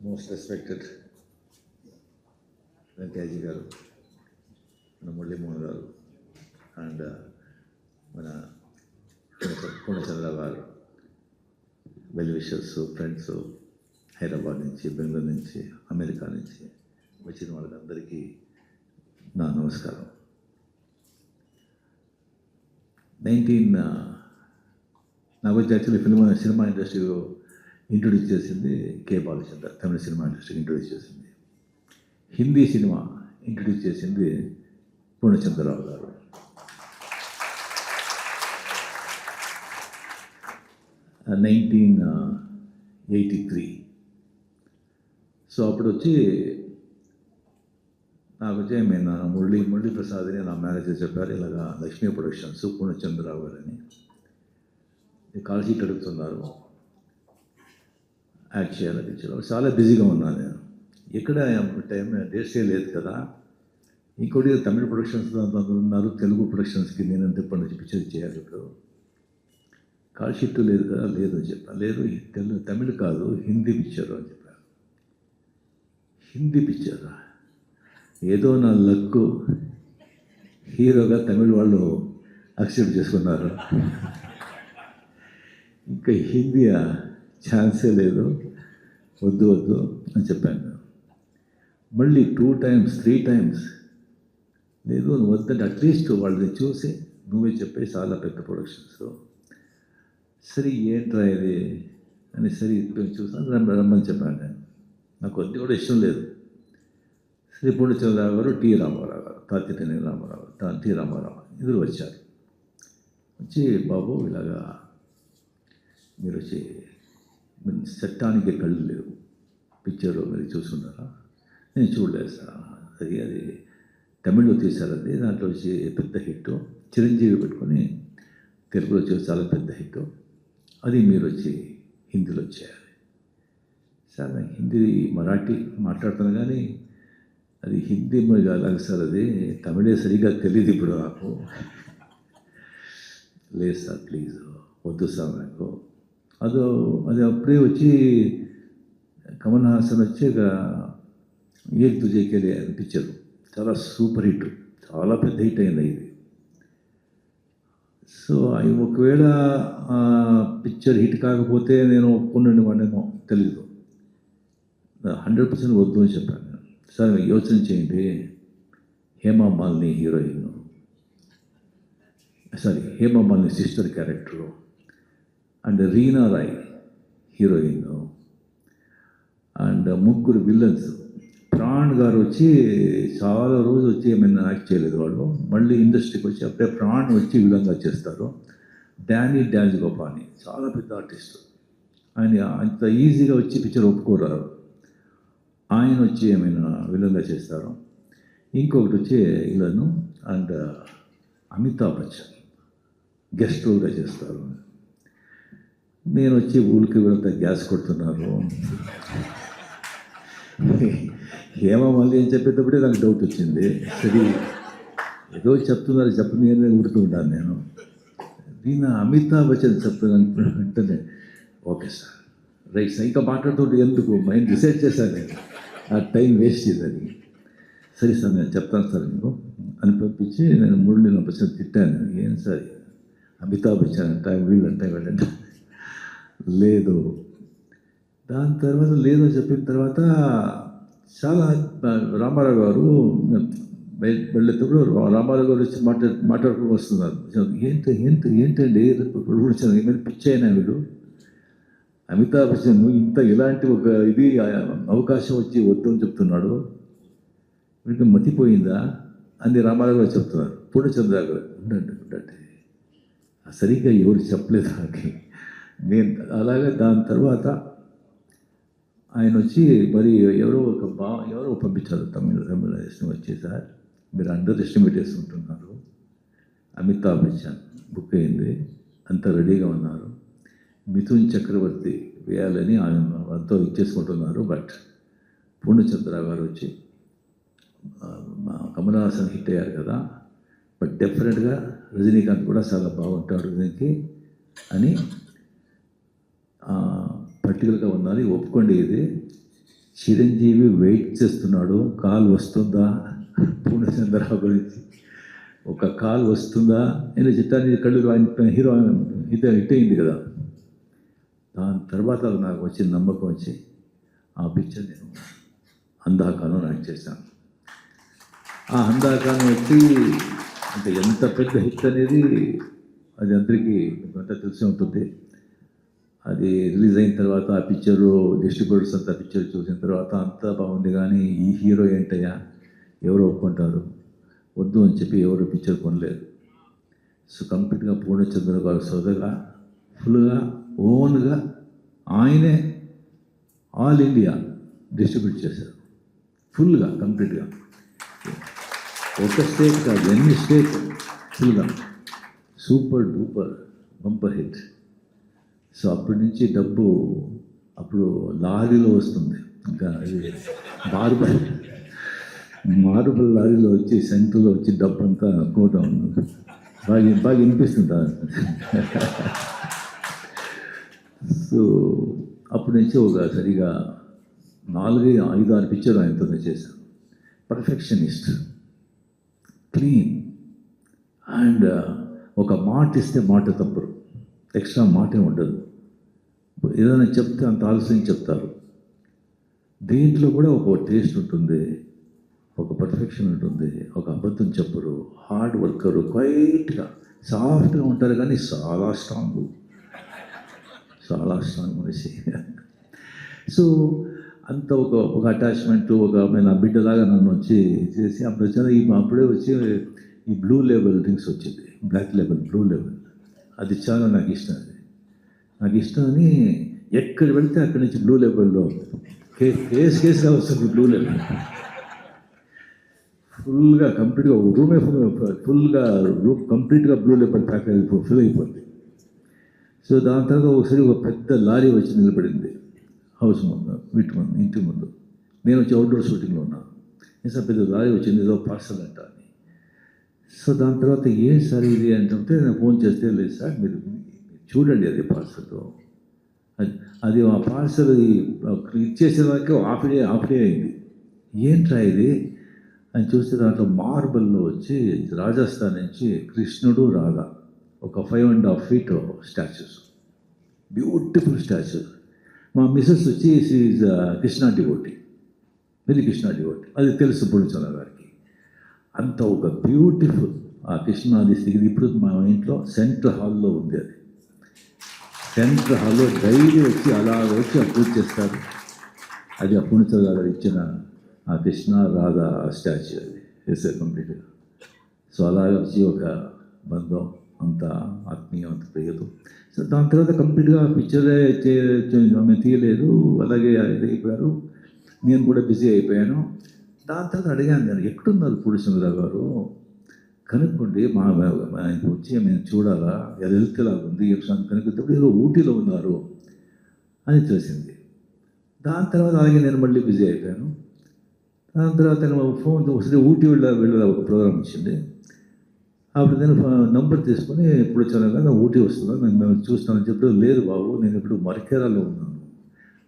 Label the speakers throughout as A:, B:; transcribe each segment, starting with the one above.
A: Most respected వెంకయ్యజీ గారు, మన మురళీమోహన్ గారు అండ్ మన పూర్ణచంద్ర గారు, వెల్ విషర్స్, ఫ్రెండ్స్, హైదరాబాద్ నుంచి, బెంగళూరు నుంచి, అమెరికా నుంచి వచ్చిన వాళ్ళందరికీ నా నమస్కారం. నాకు వచ్చి యాక్చువల్లీ సినిమా ఇండస్ట్రీలో ఇంట్రొడ్యూస్ చేసింది కే బాలచంద్ర, తమిళ సినిమా ఇండస్ట్రీకి ఇంట్రొడ్యూస్ చేసింది. హిందీ సినిమా ఇంట్రొడ్యూస్ చేసింది పూర్ణచంద్రరావు గారు. నైన్టీన్ 83. సో అప్పుడు వచ్చి నాకు వచ్చి మురళీ ప్రసాద్ని నా మేనేజర్ చెప్పారు, ఇలాగా లక్ష్మీ ప్రొడక్షన్స్ పూర్ణచంద్రరావు గారు అని కాల్ షీట్ అడుగుతున్నారు, యాక్ట్ చేయాలని ఇచ్చారు. చాలా బిజీగా ఉన్నాను నేను, ఎక్కడ టైం డేట్సే లేదు కదా. ఇంకోటి తమిళ ప్రొడక్షన్స్ ఉన్నారు, తెలుగు ప్రొడక్షన్స్కి నేను ఎప్పటి నుంచి పిక్చర్ చేయాలి, ఇప్పుడు కాల్ షీట్ లేదు కదా. లేదు అని చెప్పాను. లేదు తమిళ్ కాదు, హిందీ పిక్చర్ అని చెప్పారు. హిందీ పిక్చరా? ఏదో నా లక్, హీరోగా తమిళ వాళ్ళు యాక్సెప్ట్ చేసుకున్నారు. ఇంకా హిందీ ఛాన్సే లేదు, వద్దు అని చెప్పాను. మళ్ళీ 2 times 3 times లేదు నువ్వు వద్దంటే అట్లీస్ట్ వాళ్ళని చూసి నువ్వే చెప్పే, చాలా పెద్ద ప్రొడక్షన్స్. సరే ఏంట్రా ఇది అని సరే చూసాను, రమ్మని చెప్పాను నేను. నాకు కొద్ది కూడా ఇష్టం లేదు. శ్రీ పూర్ణచంద్రరావు గారు, టి రామారావు గారు, తాతినేని రామారావు, టి రామారావు ఇద్దరు వచ్చారు. వచ్చి బాబు ఇలాగా మీరు వచ్చి చట్టానికి కళ్ళు లేవు, పిక్చర్ మీరు చూస్తున్నారా? నేను చూడలేదు సార్. అది తమిళ్లో తీశారండి, దాంట్లో వచ్చి పెద్ద హిట్, చిరంజీవి పెట్టుకొని తెలుగులో వచ్చి చాలా పెద్ద హిట్, అది మీరు వచ్చి హిందీలో చేయాలి. సార్ నాకు హిందీ మరాఠీ మాట్లాడుతాను కానీ అది హిందీ మరి అలాగే సార్, అది తమిళే సరిగ్గా తెలియదు ఇప్పుడు నాకు. లేదు సార్ ప్లీజ్ వద్దు సార్ నాకు. అది అప్పుడే వచ్చి కమల్ హాసన్ వచ్చి ఏక్ తుజేకెళ్ళి పిక్చర్ చాలా సూపర్ హిట్, చాలా పెద్ద హిట్ అయింది ఇది. సో అవి ఒకవేళ పిక్చర్ హిట్ కాకపోతే నేను ఒప్పుకున్నాను వాడేమో తెలీదు. 100% వద్దు అని చెప్పాను. సార్ యోచన చేయండి, Hema Malini heroine, Hema Malini sister character, and Reena Roy heroine, and 3 villains. Pran గారు వచ్చి చాలా రోజు వచ్చి ఏమైనా యాక్ట్ చేయలేదు వాళ్ళు, మళ్ళీ ఇండస్ట్రీకి వచ్చి అప్పుడే ప్రాణ్ వచ్చి విలంగా చేస్తారు. డాన్స్ గోపాని చాలా పెద్ద ఆర్టిస్ట్, ఆయన అంత ఈజీగా వచ్చి పిక్చర్ ఒప్పుకోరారు, ఆయన వచ్చి ఏమైనా విలంగా చేస్తారు. ఇంకొకటి వచ్చి ఇలాను, అండ్ అమితాబ్ బచ్చన్ గెస్ట్ రోల్గా చేస్తారు. నేను వచ్చి ఊరికి వెళ్తే గ్యాస్ కొడుతున్నారు. ఏమో మళ్ళీ ఏం చెప్పేటప్పుడే నాకు డౌట్ వచ్చింది. సరే ఏదో చెప్తున్నారు, నేను ఊరుకుంటాను నేను. దీన్ని అమితాబ్ బచ్చన్ చెప్తున్నాను వెంటనే ఓకే సార్ రైట్ సార్, ఇంకా మాట్లాడుతుంటే ఎందుకు మైండ్ డిసైడ్ చేశాను నేను, ఆ టైం వేస్ట్ ఇదని. సరే సార్ నేను చెప్తాను సార్ మీకు అని పంపించి నేను మురళీలో బచ్చన్ తిట్టాను. ఏం సార్ అమితాబ్ బచ్చన్ అంట, వీళ్ళంటే లేదు. దాని తర్వాత లేదు చెప్పిన తర్వాత చాలా రామారావు గారు వెళ్ళేటప్పుడు రామారావు గారు వచ్చి మాట్లాడుకుని వస్తున్నారు. ఏంటండి ఏమైనా పిచ్చి అయినా వీడు, అమితాబ్ బచ్చన్ ఇలాంటి ఒక ఇది అవకాశం వచ్చి వద్దని చెప్తున్నాడు, వీడికి మతిపోయిందా అని రామారావు గారు చెప్తున్నారు. పూర్ణచంద్ర గారు ఉండండి సరిగ్గా ఎవరు చెప్పలేదు నాకు. నేను అలాగే దాని తర్వాత ఆయన వచ్చి మరి ఎవరో పంపించారు తమిళ వచ్చి, సార్ మీరు అండర్ ఎస్టిమేట్ చేసుకుంటున్నారు, అమితాబ్ బచ్చన్ బుక్ అయింది, అంతా రెడీగా ఉన్నారు, మిథున్ చక్రవర్తి వేయాలని ఆయన అంతా ఇచ్చేసుకుంటున్నారు. బట్ పూర్ణచంద్రరావు గారు వచ్చి కమల్ హాసన్ హిట్ అయ్యారు కదా, బట్ డెఫినెట్గా రజనీకాంత్ కూడా చాలా బాగుంటాడు దీనికి అని పర్టికులర్గా ఉండాలి, ఒప్పుకోండి ఇది చిరంజీవి వెయిట్ చేస్తున్నాడు, కాల్ వస్తుందా పూర్ణచంద్రరావు గురించి, ఒక కాల్ వస్తుందా నేను చిత్తాన్ని కళ్ళు ఆయన హీరో హిట్ కదా. దాని తర్వాత నాకు వచ్చిన నమ్మకం వచ్చి ఆ పిక్చర్ నేను అందాకాలం యాక్ట్ చేశాను. ఆ అందాకాలం వచ్చి అంటే ఎంత పెద్ద హిట్ అనేది అది అందరికీ అంతా తెలిసి ఉంటుంది. అది రిలీజ్ అయిన తర్వాత ఆ పిక్చరు డిస్ట్రిబ్యూటర్స్ అంతా పిక్చర్ చూసిన తర్వాత అంతా బాగుంది, కానీ ఈ హీరో ఏంటయ్యా ఎవరు ఒప్పుకుంటారు, వద్దు అని చెప్పి ఎవరు పిక్చర్ కొనలేదు. సో కంప్లీట్గా పూర్ణచంద్ర గారు సోదగా ఫుల్గా ఓన్గా ఆయనే ఆల్ ఇండియా డిస్ట్రిబ్యూట్ చేశారు, ఫుల్గా కంప్లీట్గా. ఒక స్టేట్ కాదు, ఎన్ని స్టేట్ ఫుల్గా super duper bumper hit. So అప్పటి నుంచి డబ్బు అప్పుడు లారీలో వస్తుంది, ఇంకా అది మార్బల్ లారీలో వచ్చి సెంటర్లో వచ్చి డబ్బు అంతా కోట ఉంది, బాగా వినిపిస్తుంటా. సో అప్పటి నుంచి ఒక సరిగా 4-5-6 పిక్చర్ ఆయనతోనే చేశాను. పర్ఫెక్షనిస్ట్, క్లీన్, అండ్ ఒక మాట ఇస్తే మాట తప్పరు, ఎక్స్ట్రా మాటే ఉండదు. ఏదైనా చెప్తే అంత ఆలస్యం చెప్తారు. దీంట్లో కూడా ఒక టేస్ట్ ఉంటుంది, ఒక పర్ఫెక్షన్ ఉంటుంది, ఒక అబద్ధం చెప్పరు, హార్డ్ వర్కరు, క్వైట్గా సాఫ్ట్గా ఉంటారు, కానీ చాలా స్ట్రాంగ్ మనిషి. సో అంత ఒక అటాచ్మెంట్, ఒక నా బిడ్డలాగా నన్ను వచ్చి చేసి అప్పుడు వచ్చాను. అప్పుడే వచ్చి ఈ బ్లూ లేబుల్ డ్రింక్స్ వచ్చింది, బ్లాక్ లేబుల్, బ్లూ లేబుల్, అది చాలా నాకు ఇష్టం. నాకు ఇష్టం అని ఎక్కడ వెళ్తే అక్కడి నుంచి బ్లూ లేబుల్లో కేసుగా వస్తుంది. బ్లూ లేబుల్ ఫుల్గా కంప్లీట్గా రూమే రూమ్ కంప్లీట్గా బ్లూ లేబుల్ ప్యాక్ ఫుల్ అయిపోయింది. సో దాని తర్వాత ఒకసారి ఒక పెద్ద లారీ వచ్చి నిలబడింది హౌస్ ముందు, ఇంటి ముందు. నేను వచ్చి అవుట్డోర్ షూటింగ్లో ఉన్నాను. సార్ పెద్ద లారీ వచ్చింది, ఏదో పార్సల్ అంట అని. సో దాని తర్వాత ఏం సార్ ఇది అంటే నేను ఫోన్ చేస్తే, లేదు సార్ మీరు చూడండి అది పార్సల్, అది ఆ పార్సల్ ఇచ్చేసేదానికి హాఫ్ డే అయింది. ఏంట్రా ఇది అని చూస్తే దాంట్లో మార్బల్లో వచ్చి రాజస్థాన్ నుంచి కృష్ణుడు రాధా ఒక 5.5 feet స్టాచ్యూస్, బ్యూటిఫుల్ స్టాచ్యూస్. మా మిస్సెస్ వచ్చి is Krishna devotee, very Krishna devotee, అది తెలుసు పూర్ణచంద్ర గారికి. అంత ఒక బ్యూటిఫుల్ ఆ కృష్ణాది స్థితి ఇప్పుడు మా ఇంట్లో సెంట్రల్ హాల్లో ఉంది. అది సెంట్రల్ హాల్లో డైలీ వచ్చి అలా వచ్చి పూజ చేస్తారు. అది ఆ పూర్ణచంద్ర గారు ఇచ్చిన ఆ కృష్ణ రాధా స్టాచ్యూ, అది వేసారు కంప్లీట్గా. సో అలా వచ్చి ఒక బంధం, అంత ఆత్మీయం, అంత ప్రియదు. సో దాని తర్వాత కంప్లీట్గా పిక్చరే ఆమె తీయలేదు, అలాగే ఇది అయిపోయారు. నేను కూడా బిజీ అయిపోయాను. దాని తర్వాత అడిగాను, నేను ఎక్కడున్నారు పూర్ణచంద్ర గారు, కనుక్కోండి, ఆయనకు వచ్చి మేము చూడాలా, ఎలా వెళ్తేలాగా ఉంది కనుక్కుంటే ఏదో ఊటీలో ఉన్నారు అని తెలిసింది. దాని తర్వాత అలాగే నేను మళ్ళీ బిజీ అయిపోయాను. దాని తర్వాత నేను ఫోన్ వస్తే ఊటీ వెళ్ళ ఒక ప్రోగ్రామ్ వచ్చింది. అప్పుడు నేను నంబర్ తీసుకొని ఇప్పుడు చాలా ఊటీ వస్తుందా, మేము చూస్తానని చెప్పి, లేదు బాబు నేను ఇప్పుడు మరికేరాలో ఉన్నాను.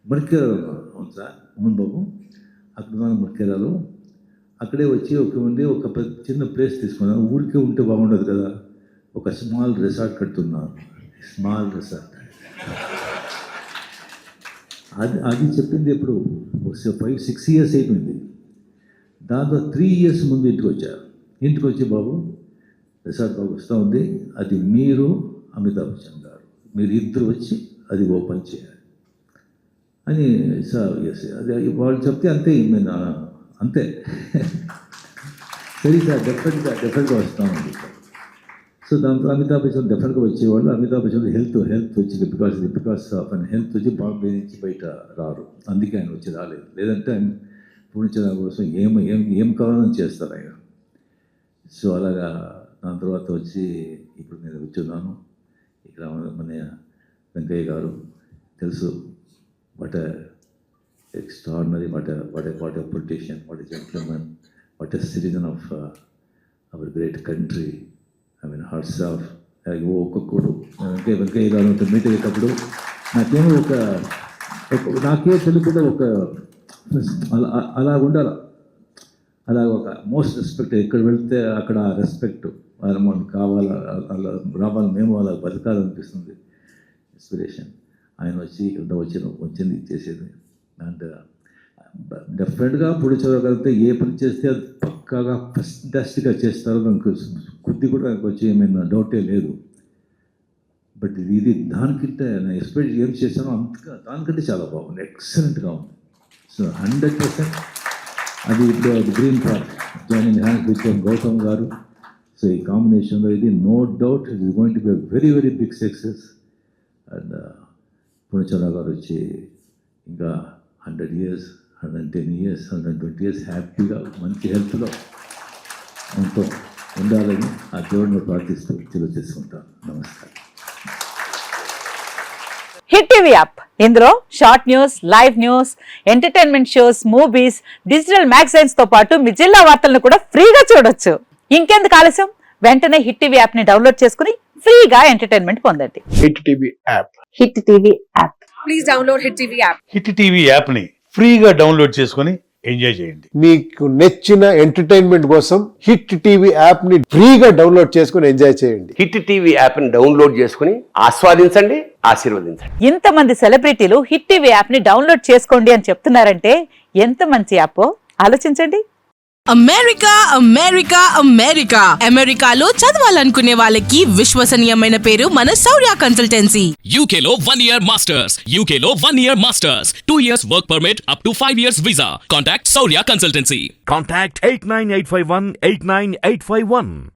A: మరికేరాలో ఉన్నాను. అవును సార్, అవును బాబు అక్కడ ఉన్నాను మరికేరాలో. అక్కడే వచ్చి ఒక చిన్న ప్లేస్ తీసుకున్నాను. ఊరికే ఉంటే బాగుండదు కదా, ఒక స్మాల్ రిసార్ట్ కడుతున్నాను. స్మాల్ రిసార్ట్ అది చెప్పింది ఎప్పుడు 5-6 years అయిపోయింది. దాంతో 3 years ముందు ఇంటికి వచ్చి బాబు రిసార్ట్ బాబు వస్తూ ఉంది, అది మీరు అమితాబ్ బచ్చన్ గారు మీరు ఇద్దరు వచ్చి అది ఓపెన్ చేయాలి అని. సార్ ఎస్, అది వాళ్ళు చెప్తే అంతే, అంతే సరే సార్ డెఫినెట్గా వస్తామండి. సో దాంతో అమితాబ్ బచ్చన్ డెఫినెట్గా వచ్చేవాళ్ళు. అమితాబ్ బచ్చన్ హెల్త్ వచ్చింది, బికాస్ ఆఫ్ ఆయన హెల్త్ వచ్చి బాంబే నుంచి బయట రారు, అందుకే ఆయన వచ్చి రాలేదు. లేదంటే ఆయన పూర్ణచంద్ర కోసం ఏం కావాలని చేస్తారు ఆయన. సో అలాగా దాని తర్వాత వచ్చి ఇప్పుడు నేను కూర్చున్నాను ఇక్కడ. మన వెంకయ్య గారు తెలుసు, what extraordinary, what a politician, what a gentleman, what a citizen of our great country. I mean, hearts off. ఒక్కొక్కడు వెంకయ్య గారు మీట్ అయ్యేటప్పుడు నాకే తెలియకుండా అలా ఉండాలి. అలా ఒక మోస్ట్ రెస్పెక్ట్, ఎక్కడ వెళ్తే అక్కడ రెస్పెక్ట్ మనకు కావాలి, అలా రావాలి, మేము అలా బతకాలనిపిస్తుంది. ఇన్స్పిరేషన్ ఆయన వచ్చింది చేసేది. అండ్ డెఫినెట్గా పుడిచదగలిగితే ఏ పని చేస్తే అది పక్కాగా ఫస్టాస్టిక్గా చేస్తారో నాకు కొద్ది కూడా నాకు వచ్చి ఏమైనా డౌటే లేదు. బట్ ఇది దానికంటే నేను ఎక్స్పెక్ట్ ఏం చేశానో దానికంటే చాలా బాగుంది, ఎక్సలెంట్గా ఉంది. సో 100% అది ఇప్పుడు Green Park joining hands with Gautam గారు. సో ఈ కాంబినేషన్లో ఇది no doubt it is going to be very very big success. And Punyachandra గారు వచ్చి ఇంకా 100 years, 110 years, 120 years హ్యాపీగా మంచి హెల్త్లో ఎంతో ఉండాలని ఆ దేవుడిని ప్రార్థిస్తూ చెలువ చేసుకుంటాను. నమస్కారం.
B: హిట్ టీవీ యాప్, ఇందులో short news, live news, entertainment shows, movies, digital magazines తో పాటు మీ జిల్లా వార్తలను కూడా ఫ్రీగా చూడొచ్చు. ఇంకెందుకు ఆలస్యం, వెంటనే హిట్ టీవీ యాప్ ని డౌన్లోడ్ చేసుకుని ఫ్రీగా ఎంటర్టైన్మెంట్ పొందండి.
C: Hit TV app.
B: Hit TV app.
D: Please download hit TV app.
E: Hit TV app ని ఫ్రీగా డౌన్లోడ్ చేసుకొని ఎంజాయ్ చేయండి.
C: మీకు నచ్చిన ఎంటర్టైన్మెంట్ కోసం హిట్ టీవీ యాప్ ని ఫ్రీగా డౌన్లోడ్ చేసుకొని ఎంజాయ్ చేయండి.
F: హిట్ టీవీ యాప్ ని డౌన్లోడ్ చేసుకుని ఆస్వాదించండి, ఆశీర్వదించండి.
B: ఇంతమంది సెలబ్రిటీలు హిట్ టీవీ యాప్ ని డౌన్లోడ్ చేసుకోండి అని చెప్తున్నారంటే ఎంత మంచి యాప్ ఆలోచించండి.
G: అమెరికా అమెరికా అమెరికా అమెరికాలో చదవాలనుకునే వాళ్ళకి విశ్వసనీయమైన పేరు మన శౌర్య కన్సల్టెన్సీ.
H: UK లో 1 year masters, UK లో 1 year masters, 2 years work permit up to 5 years visa. Contact Saurya Consultancy.
I: Contact 89851 89851.